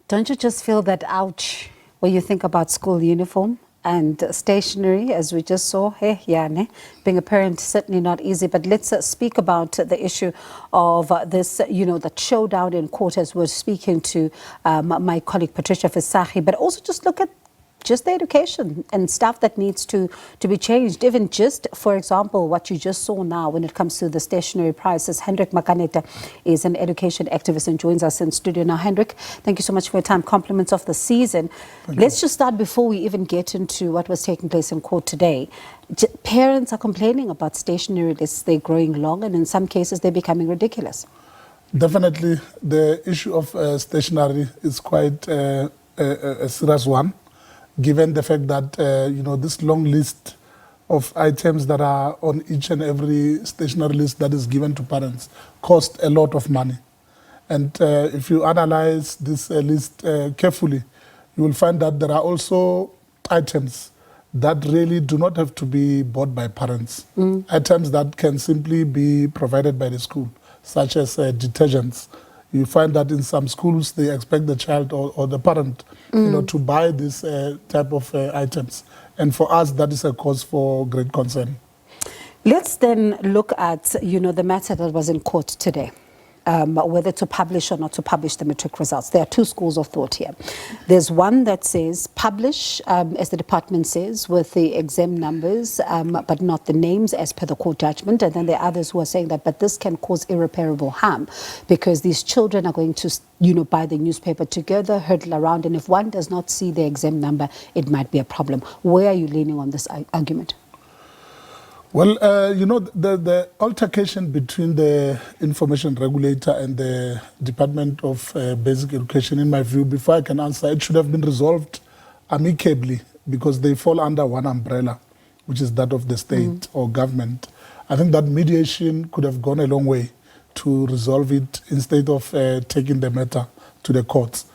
Don't you just feel that ouch when you think about school uniform and stationery, as we just saw? Hey, yeah, ne? Being a parent, certainly not easy. But let's speak about the issue of this, that showdown in court, as we're speaking to my colleague Patricia Fisachi, but also just look at just the education and stuff that needs to be changed. Even just, for example, what you just saw now when it comes to the stationery prices. Hendrick Makaneta is an education activist and joins us in studio now. Hendrick, thank you so much for your time. Compliments of the season. Let's just start before we even get into what was taking place in court today. Parents are complaining about stationery lists. They're growing long, and in some cases they're becoming ridiculous. Definitely, the issue of stationery is quite a serious one, given the fact that, this long list of items that are on each and every stationery list that is given to parents cost a lot of money. And if you analyze this list carefully, you will find that there are also items that really do not have to be bought by parents. Items that can simply be provided by the school, such as detergents. You find that in some schools, they expect the child or the parent to buy this type of items. And for us, that is a cause for great concern. Let's then look at, the matter that was in court today. Whether to publish or not to publish the matric results. There are two schools of thought here. There's one that says publish, as the department says, with the exam numbers, but not the names as per the court judgment. And then there are others who are saying that, but this can cause irreparable harm because these children are going to, buy the newspaper together, hurdle around, and if one does not see the exam number, it might be a problem. Where are you leaning on this argument? Well, the altercation between the information regulator and the Department of Basic Education, in my view, before I can answer, it should have been resolved amicably because they fall under one umbrella, which is that of the state or government. I think that mediation could have gone a long way to resolve it instead of taking the matter to the courts.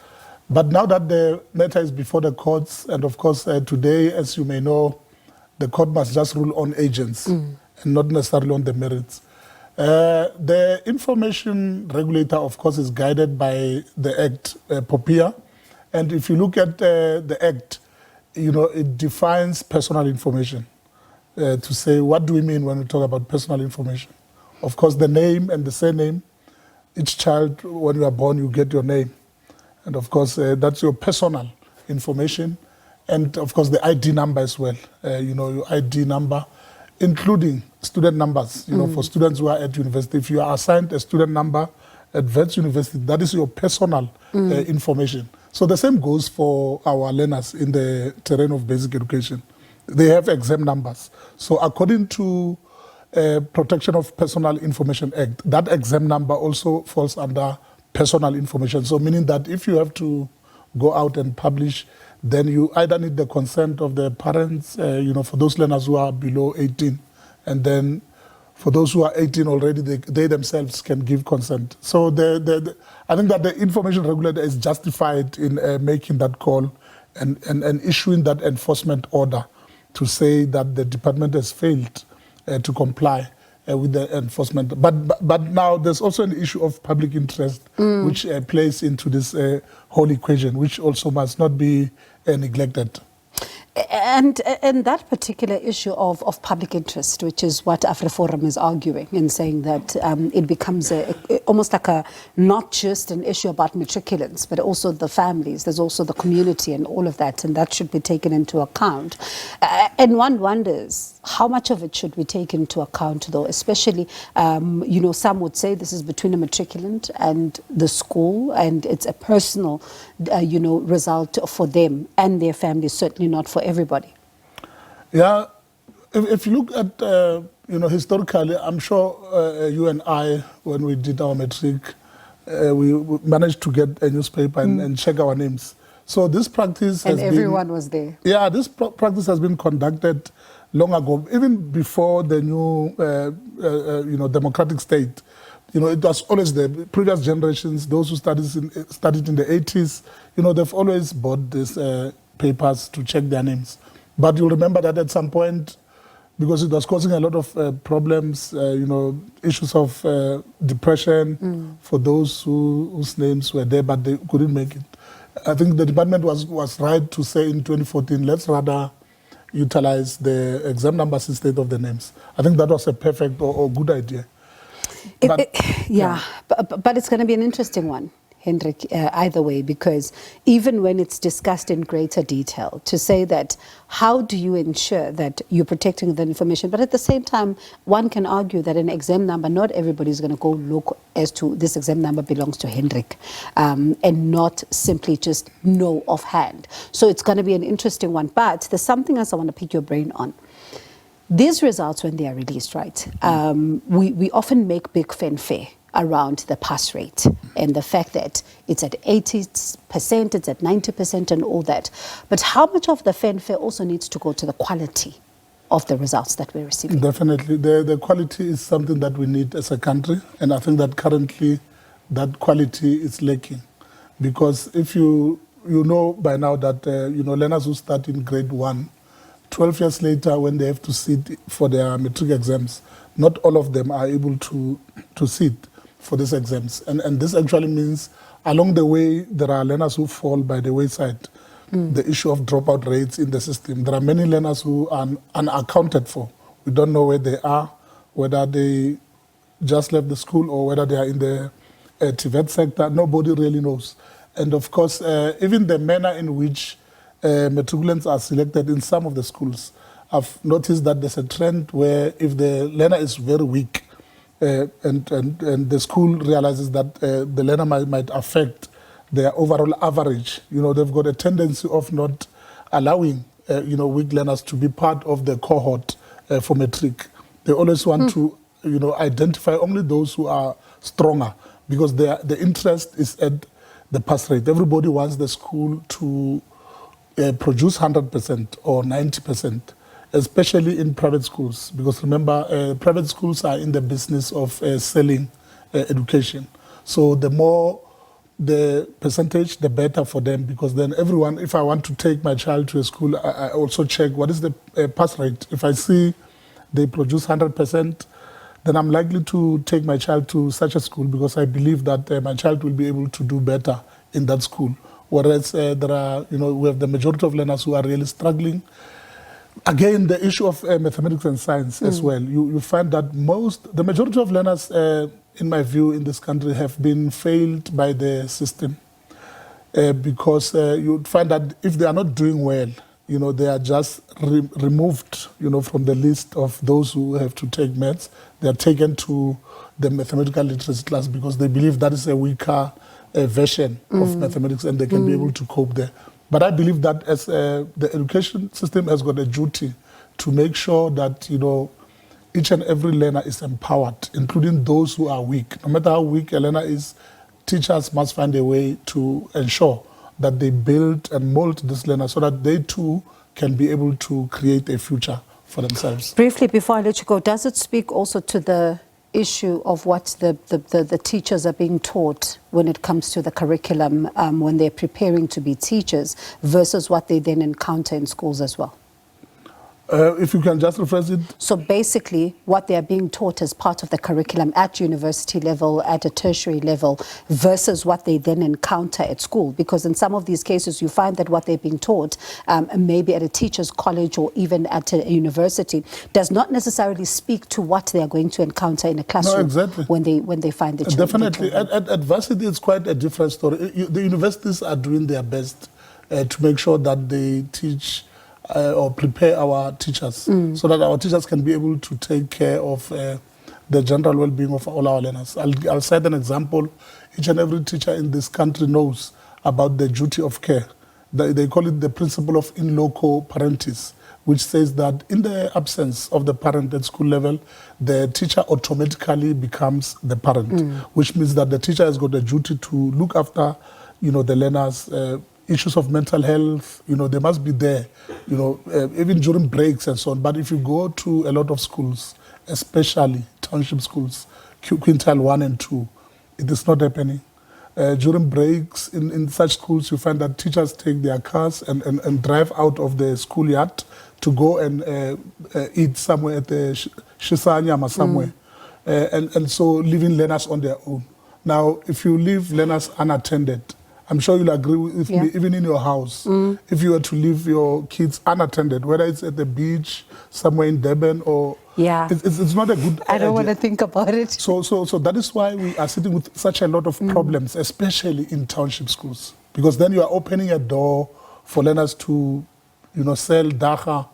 But now that the matter is before the courts, and of course today, as you may know, the court must just rule on agents and not necessarily on the merits. The information regulator, of course, is guided by the Act, POPIA. And if you look at the Act, it defines personal information to say, what do we mean when we talk about personal information? Of course, the name and the surname. Each child, when you are born, you get your name. And of course, that's your personal information. And of course, the ID number as well, your ID number, including student numbers, for students who are at university. If you are assigned a student number at Wits University, that is your personal information. So the same goes for our learners in the terrain of basic education. They have exam numbers. So according to Protection of Personal Information Act, that exam number also falls under personal information. So meaning that if you have to go out and publish, then you either need the consent of the parents, for those learners who are below 18. And then for those who are 18 already, they themselves can give consent. So I think that the information regulator is justified in making that call and issuing that enforcement order to say that the department has failed to comply with the enforcement. But now there's also an issue of public interest, which plays into this whole equation, which also must not be neglected. And that particular issue of public interest, which is what AfriForum is arguing in saying that it becomes almost like not just an issue about matriculants, but also the families. There's also the community and all of that, and that should be taken into account. And one wonders, how much of it should we take into account, though? Especially, some would say this is between a matriculant and the school, and it's a personal, result for them and their families, certainly not for everybody. Yeah, if you look at, historically, I'm sure you and I, when we did our matric, we managed to get a newspaper and check our names. So this practice has been... And everyone was there. Yeah, this practice has been conducted long ago, even before the new, democratic state. It was always the previous generations, those who studied in the 80s, they've always bought these papers to check their names. But you'll remember that at some point, because it was causing a lot of problems, issues of depression for those whose names were there, but they couldn't make it. I think the department was right to say in 2014, let's rather utilize the exam numbers instead of the names. I think that was a perfect or good idea. But it's going to be an interesting one, Hendrick, either way, because even when it's discussed in greater detail, to say that how do you ensure that you're protecting the information, but at the same time, one can argue that an exam number, not everybody's going to go look as to this exam number belongs to Hendrick, and not simply just know offhand. So it's going to be an interesting one. But there's something else I want to pick your brain on. These results, when they are released, right, we often make big fanfare around the pass rate and the fact that it's at 80%, it's at 90% and all that. But how much of the fanfare also needs to go to the quality of the results that we're receiving? Definitely. The quality is something that we need as a country, and I think that currently that quality is lacking. Because if you know by now that learners who start in grade 1, 12 years later, when they have to sit for their matric exams, not all of them are able to sit for these exams. And this actually means along the way, there are learners who fall by the wayside. The issue of dropout rates in the system. There are many learners who are unaccounted for. We don't know where they are, whether they just left the school or whether they are in the TVET sector. Nobody really knows. And of course, even the manner in which matriculants are selected in some of the schools. I've noticed that there's a trend where if the learner is very weak and the school realizes that the learner might affect their overall average, they've got a tendency of not allowing weak learners to be part of the cohort for matric. They always want to identify only those who are stronger because the interest is at the pass rate. Everybody wants the school to produce 100% or 90%, especially in private schools. Because remember, private schools are in the business of selling education. So the more the percentage, the better for them. Because then everyone, if I want to take my child to a school, I also check what is the pass rate. If I see they produce 100%, then I'm likely to take my child to such a school because I believe that my child will be able to do better in that school. Whereas there are, we have the majority of learners who are really struggling. Again, the issue of mathematics and science as well. You find that the majority of learners, in my view, in this country have been failed by the system. Because you find that if they are not doing well, they are just removed, from the list of those who have to take maths. They are taken to the mathematical literacy class because they believe that is a weaker version of mathematics and they can be able to cope there. But I believe that as the education system has got a duty to make sure that, each and every learner is empowered, including those who are weak. No matter how weak a learner is, teachers must find a way to ensure that they build and mold this learner so that they too can be able to create a future for themselves. Briefly, before I let you go, does it speak also to the issue of what the teachers are being taught when it comes to the curriculum when they're preparing to be teachers versus what they then encounter in schools as well? If you can just rephrase it. So basically, what they are being taught as part of the curriculum at university level, at a tertiary level, versus what they then encounter at school. Because in some of these cases, you find that what they're being taught, maybe at a teacher's college or even at a university, does not necessarily speak to what they are going to encounter in a classroom. No, exactly. when they find the children. Definitely. At varsity, it's quite a different story. The universities are doing their best to make sure that they teach or prepare our teachers so that our teachers can be able to take care of the general well-being of all our learners. I'll cite an example. Each and every teacher in this country knows about the duty of care. They call it the principle of in loco parentis, which says that in the absence of the parent at school level, the teacher automatically becomes the parent, which means that the teacher has got a duty to look after, the learners' issues of mental health, they must be there, even during breaks and so on. But if you go to a lot of schools, especially township schools, quintile 1 and 2, it is not happening. During breaks in such schools, you find that teachers take their cars and drive out of the schoolyard to go and eat somewhere at the Shisanyama somewhere. And so leaving learners on their own. Now, if you leave learners unattended, I'm sure you'll agree with me, even in your house, if you were to leave your kids unattended, whether it's at the beach, somewhere in Durban, or it's not a good idea. I don't want to think about it. So that is why we are sitting with such a lot of problems, especially in township schools, because then you are opening a door for learners to, sell dacha.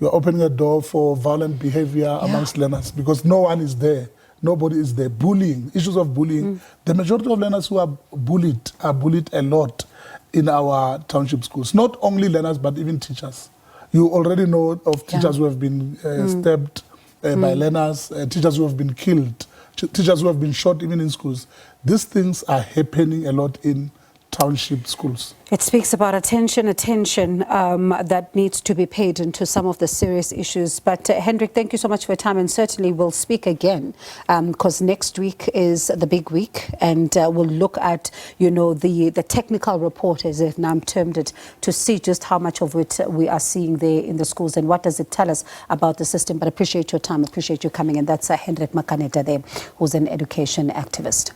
You are opening a door for violent behavior amongst learners, because no one is there. Nobody is there. Bullying, issues of bullying. The majority of learners who are bullied a lot in our township schools. Not only learners, but even teachers. You already know of teachers who have been stabbed by learners, teachers who have been killed, teachers who have been shot even in schools. These things are happening a lot in township schools. It speaks about attention that needs to be paid into some of the serious issues. But Hendrick, thank you so much for your time, and certainly we'll speak again because next week is the big week, and we'll look at the technical report, as if Nam termed it, to see just how much of it we are seeing there in the schools and what does it tell us about the system. But I appreciate your time, appreciate you coming, and that's Hendrick Makaneta there, who's an education activist.